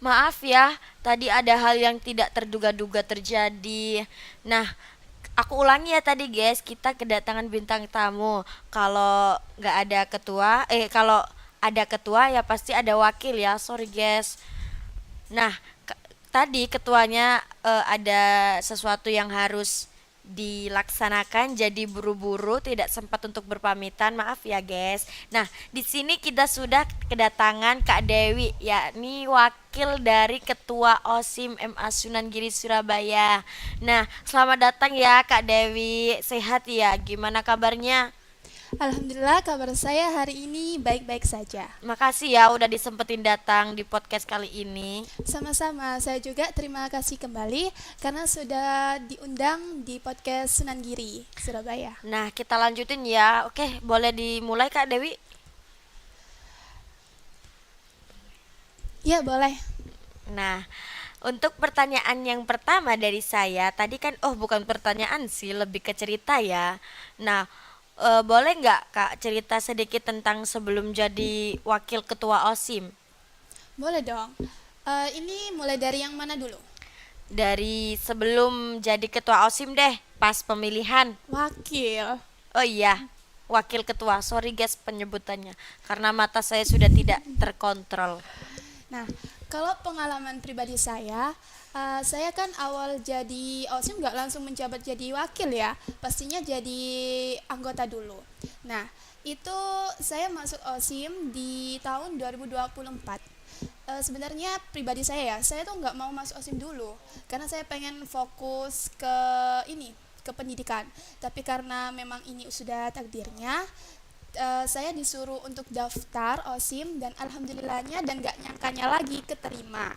Maaf ya, tadi ada hal yang tidak terduga-duga terjadi. Nah, aku ulangi ya tadi guys, kita kedatangan bintang tamu. Kalau nggak ada ketua, kalau ada ketua ya pasti ada wakil ya. Sorry guys. Nah, tadi ketuanya ada sesuatu yang harus dilaksanakan jadi buru-buru tidak sempat untuk berpamitan. Maaf ya, guys. Nah, di sini kita sudah kedatangan Kak Dewi, yakni wakil dari Ketua OSIM MA Sunan Giri Surabaya. Nah, selamat datang ya Kak Dewi. Sehat ya? Gimana kabarnya? Alhamdulillah kabar saya hari ini baik-baik saja. Makasih ya udah disempetin datang di podcast kali ini. Sama-sama, saya juga terima kasih kembali karena sudah diundang di podcast Sunan Giri, Surabaya. Nah, kita lanjutin ya. Oke, boleh dimulai Kak Dewi? Ya, boleh. Nah, untuk pertanyaan yang pertama dari saya, tadi kan bukan pertanyaan sih, lebih ke cerita ya. Nah, boleh nggak Kak cerita sedikit tentang sebelum jadi wakil ketua OSIM? Boleh dong. Ini mulai dari yang mana dulu? Dari sebelum jadi ketua OSIM deh, pas pemilihan. Wakil. Oh iya, wakil ketua. Sorry guys penyebutannya, karena mata saya sudah tidak terkontrol. Nah, kalau pengalaman pribadi saya kan awal jadi OSIM nggak langsung menjabat jadi wakil ya, pastinya jadi anggota dulu. Nah, itu saya masuk OSIM di tahun 2024. Sebenarnya pribadi saya tuh nggak mau masuk OSIM dulu, karena saya pengen fokus ke ini, ke pendidikan. Tapi karena memang ini sudah takdirnya, saya disuruh untuk daftar OSIM dan alhamdulillahnya dan gak nyangkanya lagi keterima.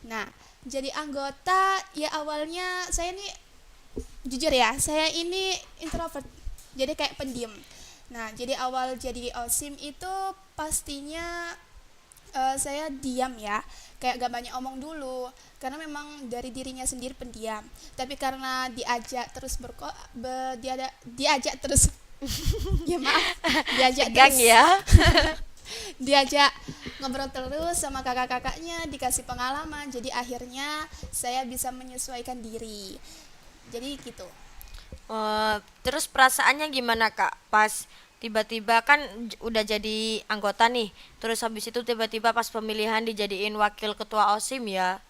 Nah, jadi anggota ya awalnya saya nih jujur ya, saya ini introvert. Jadi kayak pendiam. Nah, jadi awal jadi OSIM itu pastinya saya diam ya, kayak gak banyak omong dulu karena memang dari dirinya sendiri pendiam. Tapi karena diajak terus ya maaf, diajak Tegang terus ya. diajak ngobrol terus sama kakak-kakaknya, dikasih pengalaman, jadi akhirnya saya bisa menyesuaikan diri, jadi gitu. Terus perasaannya gimana Kak? Pas tiba-tiba kan udah jadi anggota nih. Terus habis itu tiba-tiba pas pemilihan dijadiin wakil ketua OSIM ya.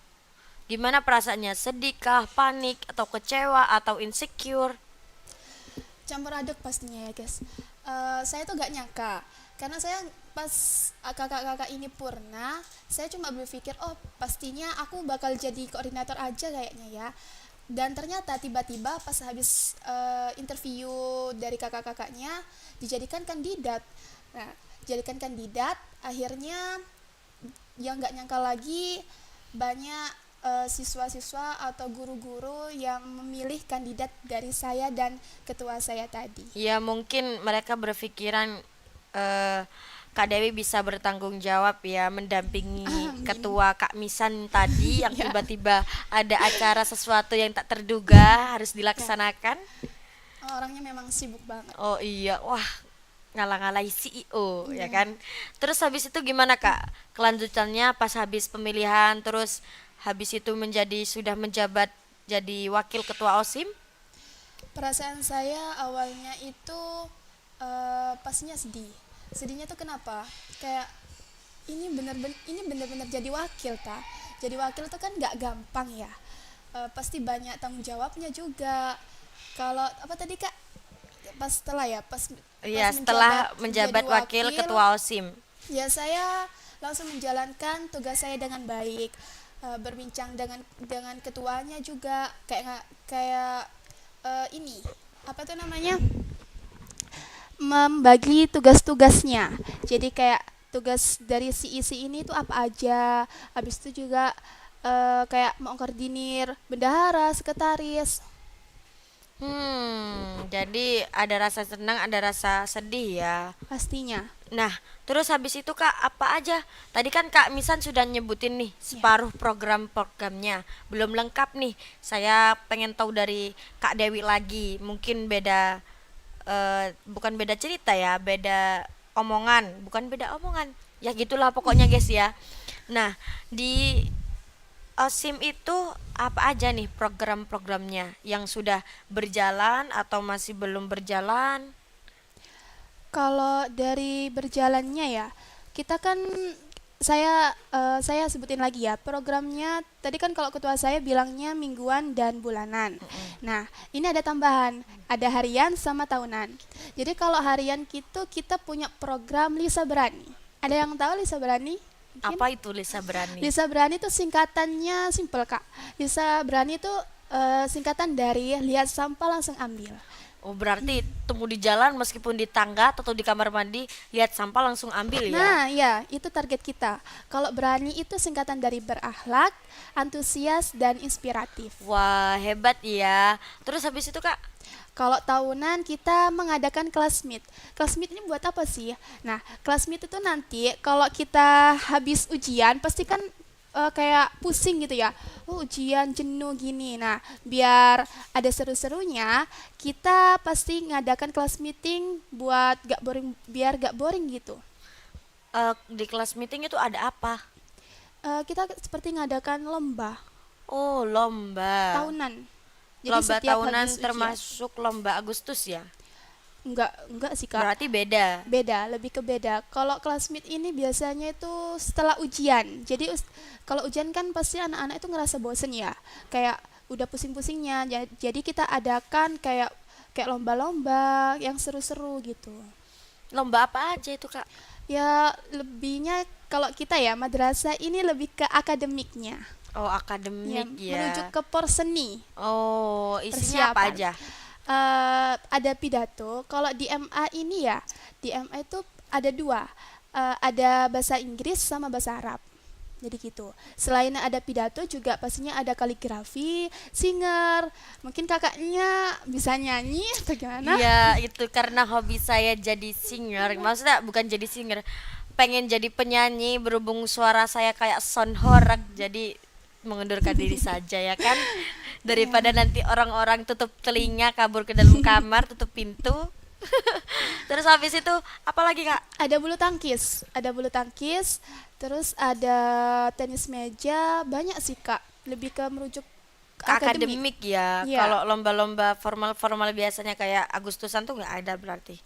Gimana perasaannya? Sedih kah, panik, atau kecewa, atau insecure? Campur aduk pastinya ya guys. Saya tuh gak nyangka karena saya pas kakak-kakak ini purna, saya cuma berpikir oh pastinya aku bakal jadi koordinator aja kayaknya ya. Dan ternyata tiba-tiba pas habis interview dari kakak-kakaknya dijadikan kandidat. Nah, jadikan kandidat, akhirnya yang nggak nyangka lagi banyak siswa-siswa atau guru-guru yang memilih kandidat dari saya dan ketua saya tadi. Ya mungkin mereka berpikiran eh, Kak Dewi bisa bertanggung jawab ya mendampingi Amin. ketua Kak Misan tadi yang Ya, tiba-tiba ada acara sesuatu yang tak terduga harus ya. dilaksanakan. Orangnya memang sibuk banget. Oh iya, wah ngalah-ngalahi CEO ya Ya. kan. Terus habis itu gimana Kak? Kelanjutannya pas habis pemilihan terus habis itu sudah menjabat jadi wakil ketua OSIM? Perasaan saya awalnya itu pastinya sedih. Sedihnya tuh kenapa? Kayak ini bener-bener jadi wakil ta. Jadi wakil tuh kan nggak gampang ya. Pasti banyak tanggung jawabnya juga. Kalau apa tadi kak? Pas setelah ya, pas Iya, setelah menjabat jadi menjabat wakil wakil, ketua OSIM. ya saya langsung menjalankan tugas saya dengan baik. Berbincang dengan ketuanya juga kayak ini apa tuh namanya, membagi tugas-tugasnya. Jadi kayak tugas dari si isi ini tuh apa aja. Habis itu juga kayak mengkoordinir bendahara, sekretaris. Jadi ada rasa senang, ada rasa sedih ya. Pastinya. Nah, terus habis itu Kak, apa aja? Tadi kan Kak Misan sudah nyebutin nih Ya. separuh program-programnya. Belum lengkap nih. Saya pengen tahu dari Kak Dewi lagi. Mungkin bukan beda cerita ya, beda omongan, bukan beda omongan. Ya gitulah pokoknya guys ya. Nah, di OSIM itu apa aja nih program-programnya yang sudah berjalan atau masih belum berjalan? Kalau dari berjalannya ya, kita kan saya sebutin lagi ya programnya. Tadi kan kalau ketua saya bilangnya mingguan dan bulanan. Nah, ini ada tambahan, ada harian sama tahunan. Jadi kalau harian gitu kita punya program Lisa Berani. Ada yang tahu Lisa Berani? Mungkin. Apa itu Lisa Berani? Lisa Berani itu singkatannya simple Kak. Lisa Berani itu singkatan dari lihat sampah langsung ambil. Oh, berarti temu di jalan meskipun di tangga atau di kamar mandi, lihat sampah langsung ambil ya? Nah, ya, itu target kita. Kalau berani itu singkatan dari berakhlak, antusias, dan inspiratif. Wah, hebat ya. Terus habis itu, Kak? Kalau tahunan kita mengadakan kelas meet. Kelas meet ini buat apa sih? Nah, kelas meet itu nanti kalau kita habis ujian pasti kan kayak pusing gitu ya. Oh, ujian jenuh gini. Nah, biar ada seru-serunya, kita pasti ngadakan kelas meeting buat gak boring, biar gak boring gitu. Di kelas meeting itu ada apa? Kita seperti ngadakan lomba Oh, lomba. tahunan. Jadi Lomba setiap tahunan habis ujian. termasuk lomba Agustus ya? Enggak sih Kak. Berarti beda. Beda, lebih ke beda. Kalau kelas meet ini biasanya itu setelah ujian. Jadi kalau ujian kan pasti anak-anak itu ngerasa bosen ya. Kayak udah pusing-pusingnya. Jadi kita adakan kayak kayak lomba-lomba yang seru-seru gitu. Lomba apa aja itu, Kak? Ya lebihnya kalau kita ya madrasah ini lebih ke akademiknya. Oh, Ya, akademik menuju ya. ke porseni. Oh, isinya apa Persiapan. aja? Ada pidato. Kalau di MA ini ya, di MA itu ada dua. Ada bahasa Inggris sama bahasa Arab. Jadi gitu. Selain ada pidato juga pastinya ada kaligrafi, singer. Mungkin kakaknya bisa nyanyi atau gimana? Iya, itu karena hobi saya jadi singer. Maksudnya bukan jadi singer, pengen jadi penyanyi berhubung suara saya kayak sonhorak, jadi mengundurkan diri saja ya kan. Daripada nanti orang-orang tutup telinga, kabur ke dalam kamar, tutup pintu. Terus habis itu apa lagi, Kak? Ada bulu tangkis, terus ada tenis meja, banyak sih Kak. Lebih ke merujuk ke Ke akademik. akademik ya. Iya. Kalau lomba-lomba formal-formal biasanya kayak Agustusan tuh nggak ada berarti.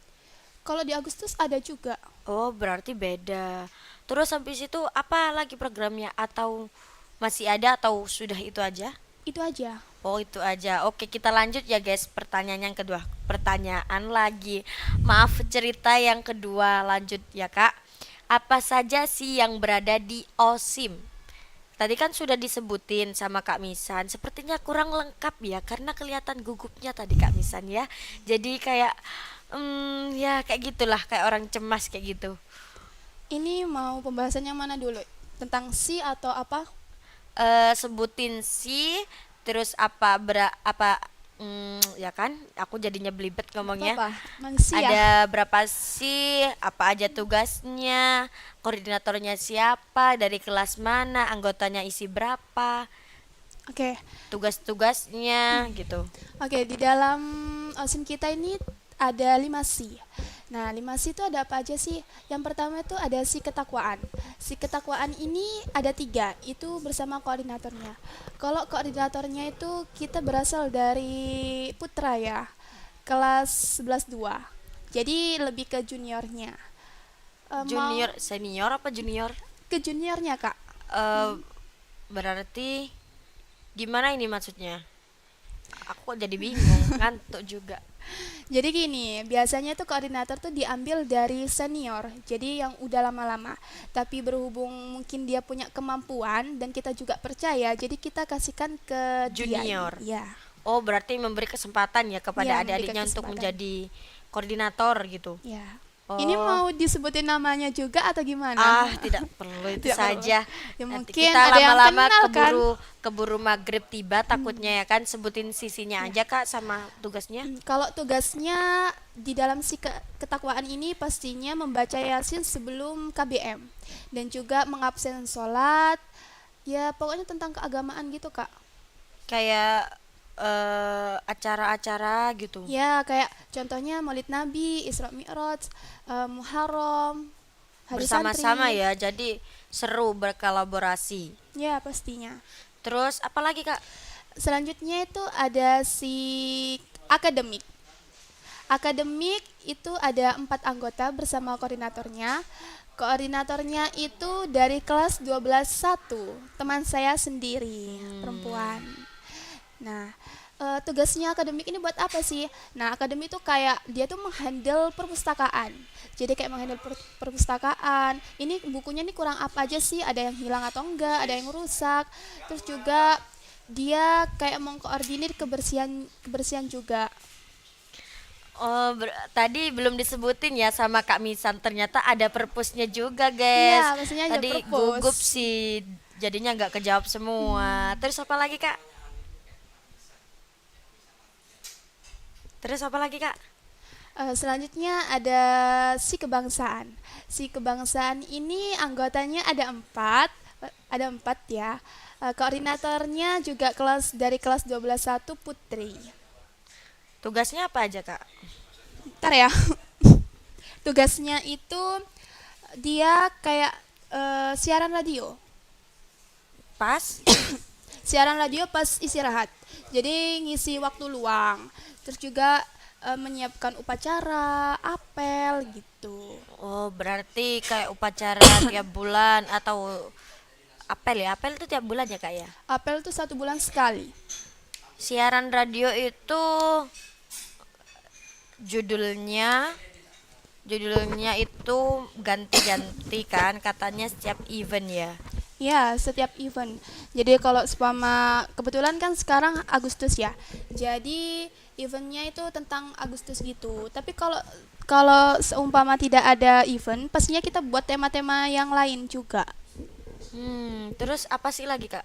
Kalau di Agustus ada juga. Oh, berarti beda. Terus habis itu apa lagi programnya atau masih ada atau sudah itu aja? Itu aja. Oh, itu aja. Oke, kita lanjut ya, guys. Pertanyaan yang kedua. Pertanyaan lagi. Maaf, cerita yang kedua. Lanjut ya, Kak. Apa saja sih yang berada di OSIM? Tadi kan sudah disebutin sama Kak Misan. Sepertinya kurang lengkap ya, karena kelihatan gugupnya tadi Kak Misan ya. Jadi kayak, ya kayak gitulah, kayak orang cemas kayak gitu. Ini mau pembahasannya mana dulu? Tentang si atau apa? Sebutin sih, terus apa apa, ya kan? Aku jadinya belibet ngomongnya. Apa? Manusia. Ada berapa sih? Apa aja tugasnya? Koordinatornya siapa? Dari kelas mana? Anggotanya isi berapa? Oke. Tugas-tugasnya gitu. Oke, di dalam OSIM kita ini ada 5 si. Nah, 5 si itu ada apa aja sih? Yang pertama itu ada si ketakwaan. Si ketakwaan ini ada 3, itu bersama koordinatornya. Kalau koordinatornya itu kita berasal dari Putra ya, kelas 11-2. Jadi lebih ke juniornya. Mau Junior, senior apa junior? ke juniornya, Kak. Eh berarti gimana ini maksudnya? Aku kok jadi bingung, ngantuk juga. Jadi gini, biasanya tuh koordinator tuh diambil dari senior, jadi yang udah lama-lama. Tapi berhubung mungkin dia punya kemampuan dan kita juga percaya, jadi kita kasihkan ke dia ini. Junior. Ya, Oh, berarti memberi kesempatan ya kepada ya memberikan adik-adiknya untuk kesempatan. menjadi koordinator gitu. Ya. Ini Oh, mau disebutin namanya juga atau gimana? tidak perlu itu Tidak perlu. saja. Ya Nanti mungkin kita ada yang lama-lama kenal kan? keburu maghrib tiba takutnya ya kan. Sebutin sisinya aja, Kak, sama tugasnya. Kalau tugasnya di dalam si ketakwaan ini pastinya membaca Yasin sebelum KBM dan juga mengabsen sholat. Ya pokoknya tentang keagamaan gitu Kak. Kayak acara-acara gitu. Ya kayak contohnya Maulid Nabi, Isra Mi'raj, Muharram, Hari Bersama-sama Santri. ya. Jadi seru berkolaborasi. Ya pastinya. Terus apa lagi Kak? Selanjutnya itu ada si akademik. Akademik itu ada 4 anggota bersama koordinatornya. Koordinatornya itu dari kelas 12 satu, teman saya sendiri, perempuan. Nah, tugasnya akademik ini buat apa sih? Nah, akademik itu kayak dia tuh menghandle perpustakaan. Jadi kayak menghandle perpustakaan. Ini bukunya nih kurang apa aja sih? Ada yang hilang atau enggak? Ada yang rusak. Terus juga dia kayak mengkoordinir kebersihan kebersihan juga. Oh, tadi belum disebutin ya sama Kak Misan. Ternyata ada purpose-nya juga, Iya, guys. maksudnya ada Tadi gugup purpose. sih, jadinya nggak kejawab semua. Terus apa lagi, Kak? Terus apa lagi, Kak? Selanjutnya ada si kebangsaan. Si kebangsaan ini anggotanya ada empat ya. Koordinatornya juga dari kelas 12 satu Putri. Tugasnya apa aja, Kak? Ntar ya. Tugasnya itu dia kayak siaran radio. Pas? Siaran radio pas istirahat. Jadi ngisi waktu luang. Terus juga menyiapkan upacara, apel gitu. Oh, berarti kayak upacara tiap bulan atau apel ya? Apel itu tiap bulan ya, Kak ya? Apel tuh 1 bulan sekali. Siaran radio itu judulnya judulnya itu ganti-ganti kan katanya setiap event ya. Ya, setiap event. Jadi kalau seumpama kebetulan kan sekarang Agustus ya. Jadi eventnya itu tentang Agustus gitu. Tapi kalau kalau seumpama tidak ada event, pastinya kita buat tema-tema yang lain juga. Terus apa sih lagi, Kak?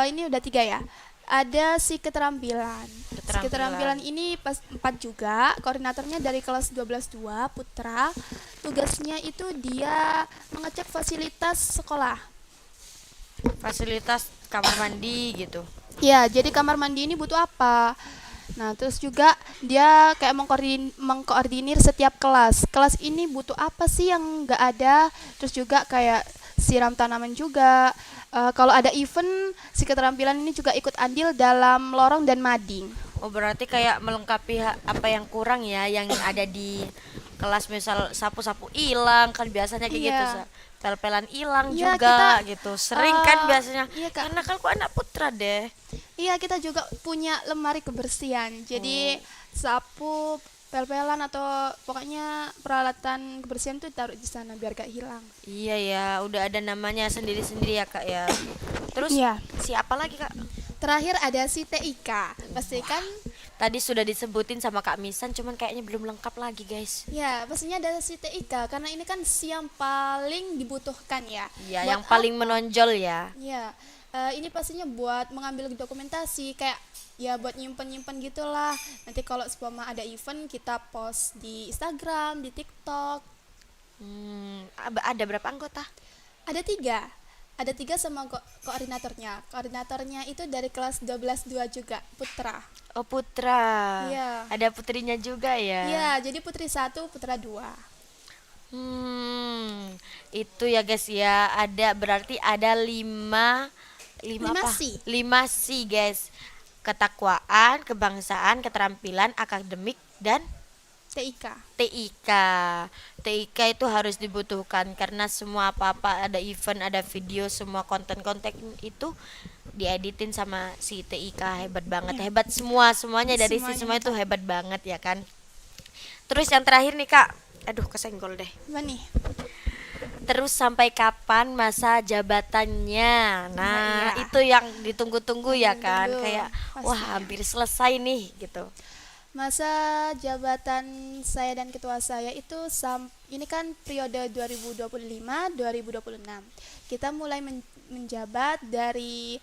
Ini udah 3 ya. Ada si keterampilan. Si Keterampilan. keterampilan ini pas 4 juga. Koordinatornya dari kelas 12 2 Putra. Tugasnya itu dia mengecek fasilitas sekolah. Fasilitas kamar mandi gitu. Ya, jadi kamar mandi ini butuh apa? Nah, terus juga dia kayak mengkoordinir setiap kelas. Kelas ini butuh apa sih yang nggak ada? Terus juga kayak siram tanaman juga. Kalau ada event, si keterampilan ini juga ikut andil dalam lorong dan mading. Oh, berarti kayak melengkapi apa yang kurang ya yang ada di kelas, misal sapu-sapu hilang kan biasanya kayak gitu. Iya. Pel-pelan hilang Iya, juga kita gitu. Sering kan biasanya. iya, Kak. Karena kan aku anak putra deh. Iya, kita juga punya lemari kebersihan. Jadi sapu, pel-pelan atau pokoknya peralatan kebersihan tuh taruh di sana biar gak hilang. Iya ya, udah ada namanya sendiri-sendiri ya, Kak ya. Terus Iya. siapa lagi, Kak? Terakhir ada si TIK. Pastikan Tadi sudah disebutin sama Kak Misan, cuman kayaknya belum lengkap lagi, guys. ya, pastinya ada si TIK karena ini kan si yang paling dibutuhkan ya. Iya, Buat yang paling menonjol ya. Ya, ini pastinya buat mengambil dokumentasi kayak ya buat nyimpen-nyimpen gitulah. Nanti kalau seumpama ada event kita post di Instagram, di TikTok. Ada berapa anggota? Ada 3. Ada 3 sama koordinatornya. Koordinatornya itu dari kelas 12 2 juga, Putra. Oh, Putra. Iya. Ada putrinya juga ya. Iya, jadi Putri 1, Putra 2. Itu ya guys ya. Ada berarti ada lima Lima apa? C. 5 C guys. Ketakwaan, kebangsaan, keterampilan, akademik, dan TIK. TIK. TIK itu harus dibutuhkan karena semua apa-apa ada event, ada video, semua konten-konten itu dieditin sama si TIK. Hebat banget, hebat semuanya dari si Semuanya semua itu hebat banget ya kan. Terus yang terakhir nih Kak, aduh kesenggol deh. Apa nih? Terus sampai kapan masa jabatannya? Nah, iya. itu yang ditunggu-tunggu ya kan. Ditunggu, Kayak wah pastinya. hampir selesai nih gitu. Masa jabatan saya dan ketua saya itu ini kan periode 2025-2026. Kita mulai menjabat dari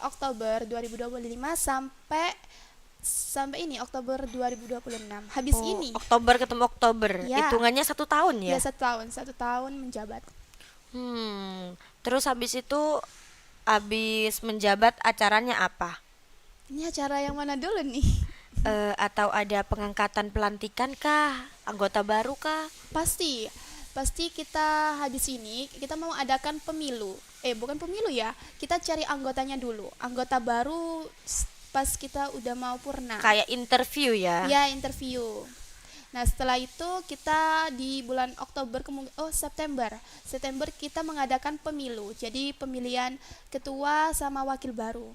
Oktober 2025 sampai ini Oktober 2026. Habis Oh, ini Oktober ketemu Oktober. Ya. Hitungannya 1 tahun ya? ya 1 tahun menjabat. Terus habis itu habis menjabat acaranya apa? Ini acara yang mana dulu nih? Atau ada pengangkatan pelantikan kah? Anggota baru kah? Pasti pasti kita habis ini kita mau adakan pemilu. Bukan pemilu ya. Kita cari anggotanya dulu. Anggota baru pas kita udah mau purna. Kayak interview ya. Ya, interview. Nah, setelah itu kita di bulan September. September kita mengadakan pemilu. Jadi pemilihan ketua sama wakil baru.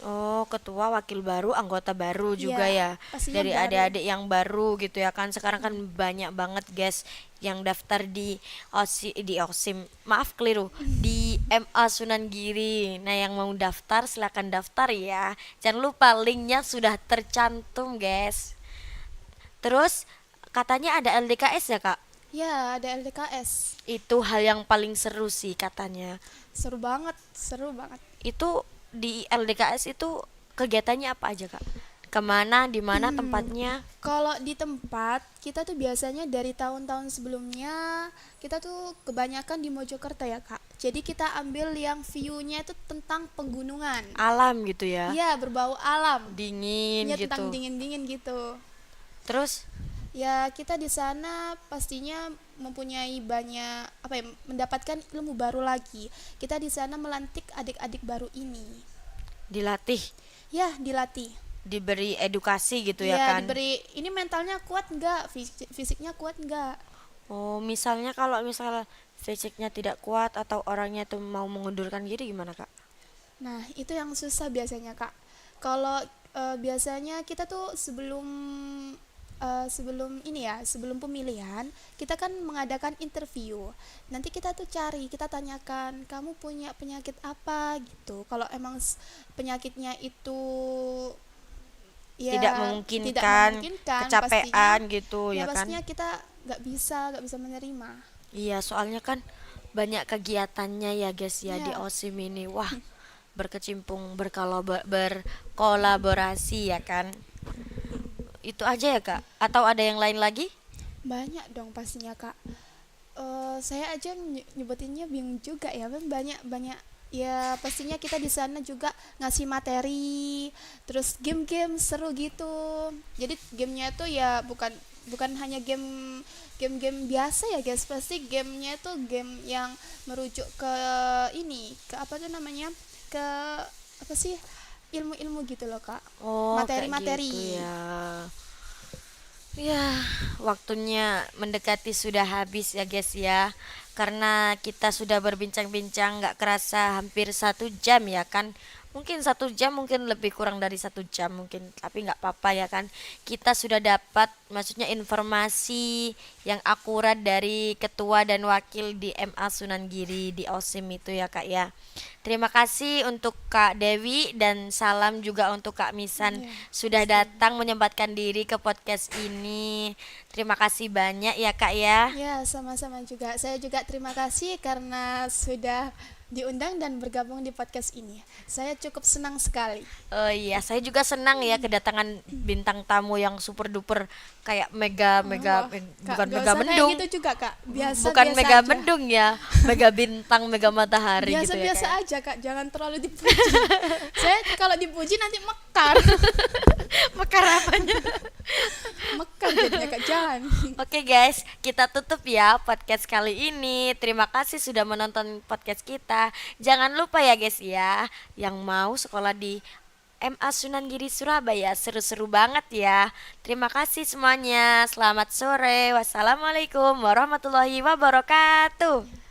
Oh, ketua, wakil baru, anggota baru juga Iya, ya. pastinya Dari baru. adik-adik yang baru gitu ya kan. Sekarang kan banyak banget guys yang daftar di OSIM. Maaf keliru. Di MA Sunan Giri. Nah, yang mau daftar silakan daftar ya. Jangan lupa linknya sudah tercantum guys. Terus katanya ada LDKS ya, Kak? Ya, ada LDKS. Itu hal yang paling seru sih katanya. Seru banget, seru banget. Itu di LDKS itu kegiatannya apa aja, Kak? Kemana, di mana tempatnya? Kalau di tempat, kita tuh biasanya dari tahun-tahun sebelumnya, kita tuh kebanyakan di Mojokerto ya, Kak. Jadi kita ambil yang view-nya itu tentang pegunungan. Alam gitu ya. Iya, berbau alam. Dingin Ya, gitu. tentang dingin-dingin gitu. Terus Ya, kita di sana pastinya mempunyai banyak mendapatkan ilmu baru lagi. Kita di sana melantik adik-adik baru ini. dilatih, Ya, dilatih. diberi edukasi gitu ya Ya, kan. diberi ini mentalnya kuat enggak, fisiknya kuat enggak. Oh, misalnya kalau misalnya fisiknya tidak kuat atau orangnya tuh mau mengundurkan diri gimana, Kak? Nah, itu yang susah biasanya, Kak. Kalau biasanya kita tuh sebelum pemilihan, kita kan mengadakan interview. Nanti kita tuh kita tanyakan, kamu punya penyakit apa gitu. Kalau emang penyakitnya itu ya Tidak memungkinkan, kecapean pastinya, gitu ya kan. pastinya kita nggak bisa menerima. Iya, soalnya kan banyak kegiatannya ya guys ya di Ya, OSIM ini. Wah, berkecimpung berkolaborasi ya kan. Itu aja ya, Kak? Atau ada yang lain lagi? banyak dong pastinya, Kak. Saya aja nyebutinnya bingung juga ya, kan banyak banyak. Ya, pastinya kita di sana juga ngasih materi, terus game-game seru gitu. Jadi gamenya tuh ya bukan bukan hanya game-game biasa ya guys, pasti gamenya tuh game yang merujuk ke ke apa tuh namanya, ke apa sih, ilmu-ilmu gitu loh, Kak. Oh, kayak Materi-materi. gitu ya. Ya, waktunya mendekati sudah habis ya guys ya. Karena kita sudah berbincang-bincang nggak kerasa hampir 1 jam ya kan. Mungkin 1 jam, mungkin lebih kurang dari 1 jam mungkin. Tapi nggak apa-apa ya kan. Kita sudah dapat maksudnya informasi yang akurat dari ketua dan wakil di MA Sunan Giri di OSIM itu ya Kak ya. Terima kasih untuk Kak Dewi dan salam juga untuk Kak Misan Iya, sudah datang menyempatkan diri ke podcast ini. Terima kasih banyak ya Kak ya. Ya, sama-sama juga. Saya juga terima kasih karena sudah diundang dan bergabung di podcast ini. Saya cukup senang sekali. Oh iya, saya juga senang ya kedatangan bintang tamu yang super duper kayak mega mega Wah, Kak, bukan gak mega usah kayak mendung. gitu juga, Kak. Biasa Bukan biasa mega aja. mendung ya, mega bintang, mega matahari gitu ya Biasa-biasa Kak. aja, Kak. Jangan terlalu dipuji. Saya kalau dipuji nanti mekar. Mekar apanya? Mekar jadinya, Kak. Jangan. Oke guys, kita tutup ya podcast kali ini. Terima kasih sudah menonton podcast kita. Jangan lupa ya guys ya, yang mau sekolah di MA Sunan Giri Surabaya seru-seru banget ya. Terima kasih semuanya. Selamat sore. Wassalamualaikum warahmatullahi wabarakatuh.